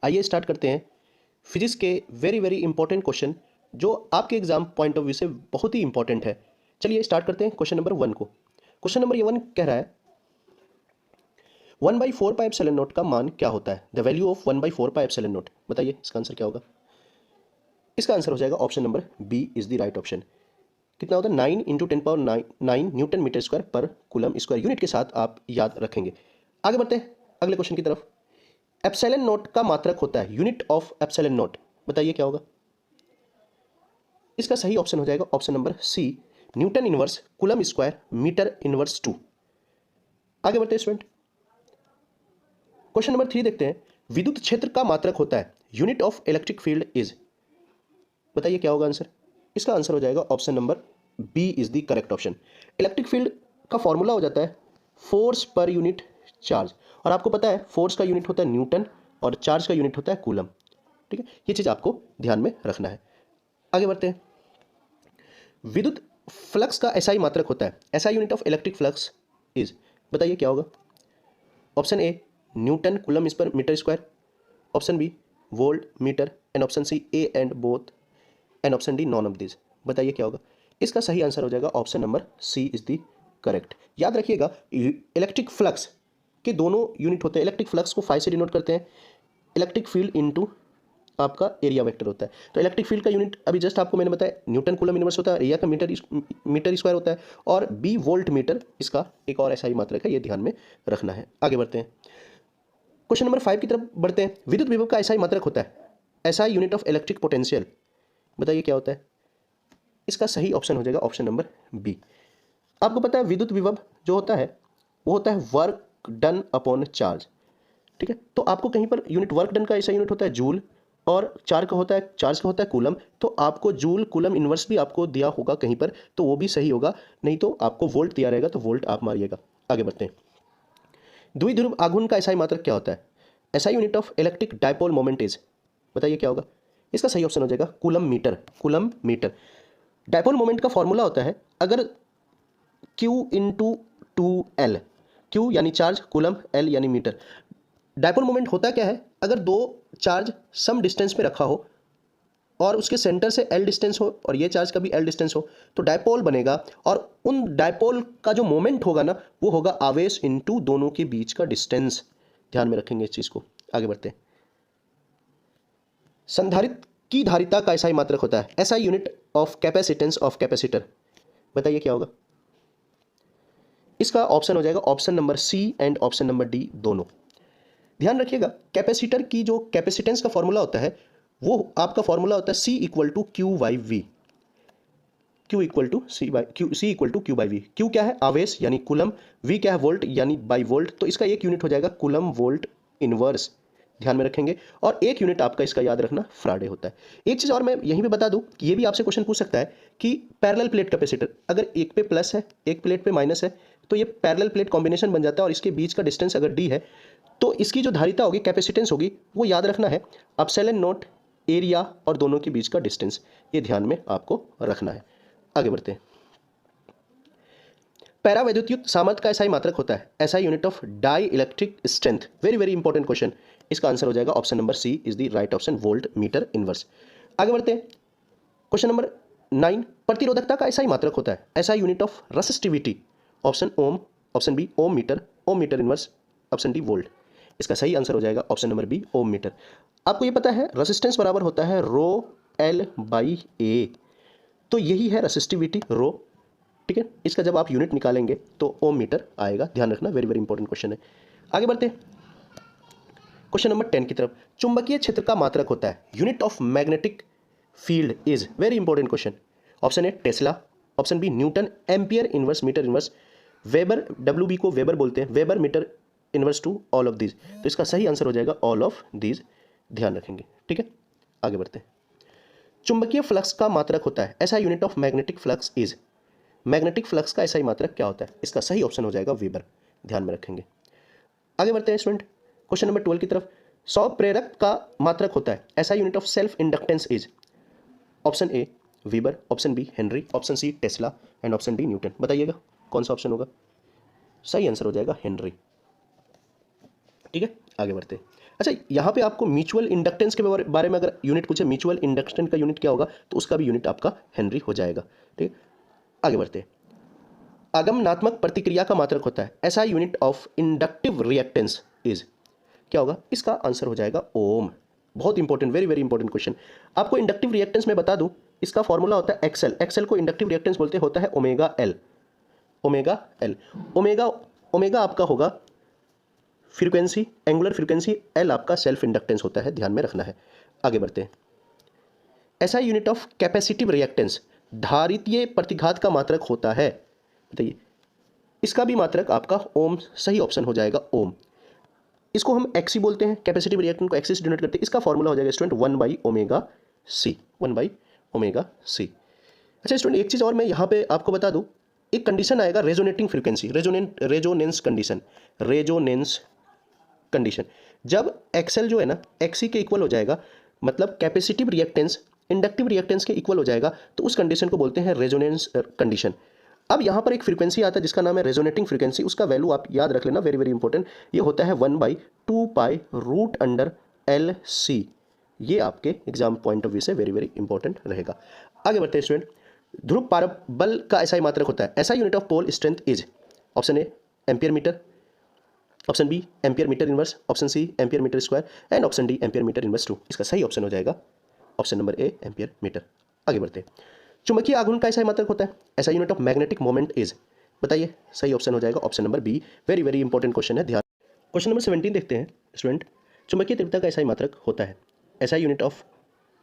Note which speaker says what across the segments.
Speaker 1: आइए स्टार्ट करते हैं फिजिक्स के वेरी वेरी इंपॉर्टेंट क्वेश्चन जो आपके एग्जाम पॉइंट ऑफ व्यू से बहुत ही इंपॉर्टेंट है। चलिए स्टार्ट करते हैं क्वेश्चन नंबर 1 को। क्वेश्चन नंबर 1 कह रहा है 1/4 पाई एप्सिलॉन नॉट का मान क्या होता है? The value of 1/4 pi epsilon naught. बताइए इसका आंसर क्या होगा? इसका आंसर हो जाएगा option number B is the right option. कितना होता है? 9 × 10⁹ न्यूटन मीटर स्क्वायर पर कूलम स्क्वायर। यूनिट के साथ आप याद रखेंगे। आगे बढ़ते हैं अगले क्वेश्चन की तरफ। एप्सिलॉन नॉट का मात्रक होता है, यूनिट ऑफ एप्सिलॉन नॉट। बताइए क्या होगा? इसका सही ऑप्शन हो जाएगा option number C, newton inverse coulomb square metre inverse 2। आगे बढ़ते हैं स्टूडेंट। क्वेश्चन नंबर 3 देखते हैं। विद्युत क्षेत्र का मात्रक होता है, unit of electric field is. बताइए क्या होगा आंसर? इसका आंसर हो जाएगा option number B is the correct option. Electric field का फॉर्मूला हो जाता है फोर्स पर यूनिट चार्ज, और आपको पता है फोर्स का यूनिट होता है न्यूटन और चार्ज का यूनिट होता है कूलम। ठीक है, ये चीज आपको ध्यान में रखना है। आगे बढ़ते हैं। विद्युत फ्लक्स का एसआई मात्रक होता है, SI unit of electric flux is. बताइए क्या होगा? ऑप्शन ए न्यूटन कूलम पर metre square, option B volt metre, and option C A and both, and option D none of this. बताइए क्या होगा? इसका सही आंसर हो जाएगा option number C is the correct. याद रखिएगा इलेक्ट्रिक फ्लक्स के दोनों यूनिट होते हैं। इलेक्ट्रिक फ्लक्स को फाई से डिनोट करते हैं, इलेक्ट्रिक फील्ड इनटू आपका एरिया वेक्टर होता है। तो इलेक्ट्रिक फील्ड का यूनिट अभी जस्ट आपको मैंने बताया न्यूटन कूलम इनवर्स होता है, एरिया का मीटर स्क्वायर होता है, और बी वोल्ट मीटर इसका एक और ऐसा ही मात्रक है, ये ध्यान में रखना है। आगे बढ़ते हैं क्वेश्चन नंबर 5 की तरफ बढ़ते हैं। विद्युत विभव का ऐसा ही मात्रक होता है, ऐसा यूनिट ऑफ इलेक्ट्रिक पोटेंशियल। बताइए क्या होता है? इसका सही ऑप्शन हो जाएगा ऑप्शन नंबर बी। आपको पता है विद्युत विभव जो होता है वो होता है वर्क डन अपॉन चार्ज। ठीक है, तो आपको कहीं पर यूनिट वर्क डन का ऐसा यूनिट होता है जूल, और चार्ज का होता है कूलम। तो आपको जूल कूलम इनवर्स भी आपको दिया होगा कहीं पर, तो वो भी सही होगा, नहीं तो आपको वोल्ट दिया रहेगा तो वोल्ट आप मारिएगा। आगे बढ़ते हैं। द्विध्रुव आघूर्ण का ऐसा मात्रक क्या होता है? ऐसा unit of electric dipole moment is. बताइए क्या होगा? इसका सही ऑप्शन हो जाएगा coulomb metre, coulomb metre. Dipole moment का फॉर्मूला होता है अगर Q इंटू 2L, Q यानी चार्ज, कूलम L यानी मीटर। डायपोल मोमेंट होता क्या है? अगर दो चार्ज सम डिस्टेंस पे रखा हो और उसके सेंटर से L डिस्टेंस हो और ये चार्ज का भी L डिस्टेंस हो तो डायपोल बनेगा, और उन डायपोल का जो मोमेंट होगा ना वो होगा आवेश इंटू दोनों के बीच का डिस्टेंस। ध्यान में रखेंगे इस चीज को। आगे बढ़ते हैं। संधारित्र की धारिता का ऐसा ही मात्रक होता है, ऐसा unit of capacitance of capacitor. बताइए क्या होगा? इसका ऑप्शन हो जाएगा option number C and option number D दोनों। ध्यान रखिएगा कैपेसिटर की जो कैपेसिटेंस का फॉर्मूला होता है वो आपका फॉर्मूला होता है C equal to Q by V. Q equal to C equal to Q by V. Q क्या है? आवेश यानी कूलम, वी क्या है? वोल्ट यानी बाई वोल्ट। तो इसका एक यूनिट हो जाएगा कूलम वोल्ट इनवर्स। ध्यान में रखेंगे। और एक यूनिट आपका इसका याद रखना फ्राडे होता है। एक चीज़ और मैं यहीं पे बता दूं कि ये भी आपसे क्वेश्चन पूछ सकता है कि पैरेलल प्लेट कैपेसिटर, अगर एक पे प्लस है एक प्लेट पे माइनस है तो ये पैरेलल प्लेट कॉम्बिनेशन बन जाता है, और इसके बीच का डिस्टेंस अगर डी है तो इसकी जो धारिता होगी, कैपेसिटेंस होगी, वो याद रखना है एप्सिलॉन नॉट एरिया और दोनों के बीच का डिस्टेंस। ये ध्यान में आपको रखना है। आगे बढ़ते हैं। पैरावैद्युत सामर्थ्य का SI मात्रक होता है, SI unit of dielectric strength. Very very important question. इसका आंसर हो जाएगा option number C is the right option, volt metre inverse. आगे बढ़ते हैं क्वेश्चन नंबर 9। प्रतिरोधकता का SI मात्रक होता है, SI unit of resistivity. Option ohm, option B ohm metre inverse, option D volt. इसका सही आंसर हो जाएगा option number B ohm metre. आपको ये पता है रेसिस्टेंस बराबर होता है रो L बाई ए, तो यही है रेसिस्टिविटी रो। ठीक है, इसका जब आप यूनिट निकालेंगे तो ओम मीटर आएगा। ध्यान रखना, वेरी वेरी इंपॉर्टेंट क्वेश्चन है। आगे बढ़ते हैं क्वेश्चन नंबर 10 की तरफ। चुंबकीय क्षेत्र का मात्रक होता है, unit of magnetic field is. Very important question. Option A tesla, option B newton ampere inverse metre inverse, weber, WB को वेबर बोलते हैं, weber metre inverse two all of these. तो इसका सही आंसर हो जाएगा ऑल ऑफ दीज। ध्यान रखेंगे। ठीक है, आगे बढ़ते हैं। चुंबकीय फ्लक्स का मात्रक होता है, ऐसा unit of magnetic flux is. Magnetic flux का ऐसा ही मात्रक क्या होता है? इसका सही ऑप्शन हो जाएगा वेबर। ध्यान में रखेंगे। आगे बढ़ते हैं स्टूडेंट क्वेश्चन नंबर 12 की तरफ। 100 प्रेरक का मात्रक होता है, ऐसा unit of self inductance is. Option A weber, option B henry, option C tesla, and option D newton. बताइएगा कौन सा ऑप्शन होगा? सही आंसर हो जाएगा हेनरी। ठीक है, आगे बढ़ते हैं। अच्छा, यहाँ पे आपको म्यूचुअल इंडक्टेंस के बारे में अगर यूनिट पूछे, म्यूचुअल इंडक्टेंस का यूनिट क्या होगा, तो उसका भी यूनिट आपका हेनरी हो जाएगा। ठीक है, आगे बढ़ते हैं। आगमनात्मक प्रतिक्रिया का मात्रक होता है, ऐसा unit of inductive reactance is, क्या होगा, इसका आंसर हो जाएगा ओम। बहुत important, very very important question. आपको इंडक्टिव रिएक्टेंस में बता दूं, इसका फॉर्मूला होता है एक्सएल। एक्सएल को इंडक्टिव रिएक्टेंस बोलते होता है omega L. Omega L, omega omega आपका होगा फ्रीक्वेंसी, एंगुलर फ्रीक्वेंसी, एल आपका सेल्फ इंडक्टेंस होता है, ध्यान में रखना है। आगे बढ़ते हैं। ऐसा यूनिट ऑफ कैपेसिटिव रिएक्टेंस धारितीय प्रतिघात का मात्रक होता है, बताइए। इसका भी मात्रक आपका ओम, सही ऑप्शन हो जाएगा ओम। इसको हम एक्सी बोलते हैं, कैपेसिटिव रिएक्टेंस को एक्सी से डिनोट करते हैं। इसका फॉर्मूला हो जाएगा स्टूडेंट 1/ओमेगा सी, 1/ओमेगा सी। अच्छा स्टूडेंट, एक चीज़ और मैं यहाँ पे आपको बता दूँ, एक कंडीशन आएगा resonating frequency, resonance condition, resonance condition. जब एक्सएल जो है ना एक्सी के इक्वल हो जाएगा, मतलब कैपेसिटिव रिएक्टेंस इंडक्टिव रिएक्टेंस के इक्वल हो जाएगा, तो उस कंडीशन को बोलते हैं रेजोनेंस कंडीशन। अब यहाँ पर एक फ्रीक्वेंसी आता है जिसका नाम है रेजोनेटिंग फ्रीक्वेंसी, उसका वैल्यू आप याद रख लेना, वेरी वेरी इंपॉर्टेंट। ये होता है 1/2π√LC। ये आपके एग्जाम पॉइंट ऑफ व्यू से वेरी वेरी इंपॉर्टेंट रहेगा। आगे बढ़ते हैं स्टूडेंट। ध्रुव पारबल का ऐसा ही मात्रक होता है, ऐसा unit of pole strength is, option A ampere metre, option B ampere metre inverse, option C ampere metre square and option D ampere metre inverse 2। इसका सही ऑप्शन हो जाएगा option number A ampere metre. आगे बढ़ते हैं। चुंबकीय आघूर्ण का ऐसा मात्रक होता है, ऐसा unit of magnetic moment is, बताइए। सही ऑप्शन हो जाएगा option number B. Very very important question है, ध्यान। क्वेश्चन नंबर 17 देखते हैं स्टूडेंट। चुंबकीय तीव्रता का ऐसा मात्रक होता है, ऐसा यूनिट ऑफ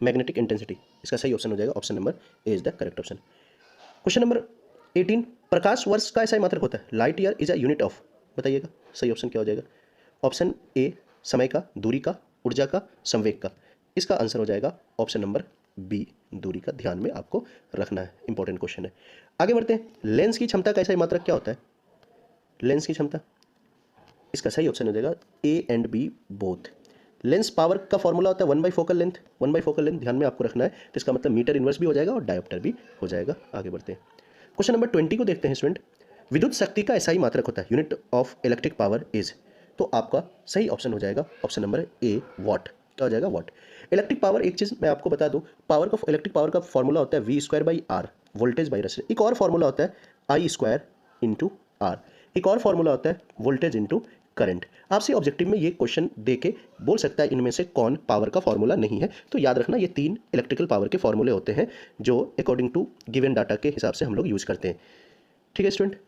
Speaker 1: मैग्नेटिक इंटेंसिटी। इसका सही ऑप्शन हो जाएगा option number A is the correct option. Question number 18, प्रकाश वर्ष का ऐसा मात्रक होता है, light year is a unit of, बताइएगा। सही ऑप्शन क्या हो जाएगा, ऑप्शन ए समय का, दूरी का, ऊर्जा का, संवेग का। इसका आंसर हो जाएगा ऑप्शन नंबर बी, दूरी का, ध्यान में आपको रखना है, इंपॉर्टेंट क्वेश्चन है। आगे बढ़ते हैं। लेंस की क्षमता का ऐसा मात्रक क्या होता है, लेंस की क्षमता, इसका सही ऑप्शन हो जाएगा A and B both. Lens power का फॉर्मूला होता है 1/फोकल लेंथ, 1/फोकल लेंथ, ध्यान में आपको रखना है। तो इसका मतलब मीटर इनवर्स भी हो जाएगा और डायोप्टर भी हो जाएगा। आगे बढ़ते हैं। क्वेश्चन नंबर 20 को देखते हैं स्टूडेंट। विद्युत शक्ति का ऐसा ही मात्रक होता है, unit of electric power is, तो आपका सही ऑप्शन हो जाएगा ऑप्शन नंबर ए वाट। क्या हो जाएगा, वाट। इलेक्ट्रिक पावर, एक चीज़ मैं आपको बता दूं, पावर का, इलेक्ट्रिक पावर का फॉर्मूला होता है V²/R, वोल्टेज बाई रेजिस्टेंस। एक और फॉर्मूला होता है I² × R। एक और फॉर्मूला होता है वोल्टेज इंटू करंट। आपसे ऑब्जेक्टिव में ये क्वेश्चन देके बोल सकता है इनमें से कौन पावर का फॉर्मूला नहीं है, तो याद रखना ये 3 इलेक्ट्रिकल पावर के फॉर्मूले होते हैं जो अकॉर्डिंग टू गिवन डाटा के हिसाब से हम लोग यूज़ करते हैं। ठीक है स्टूडेंट।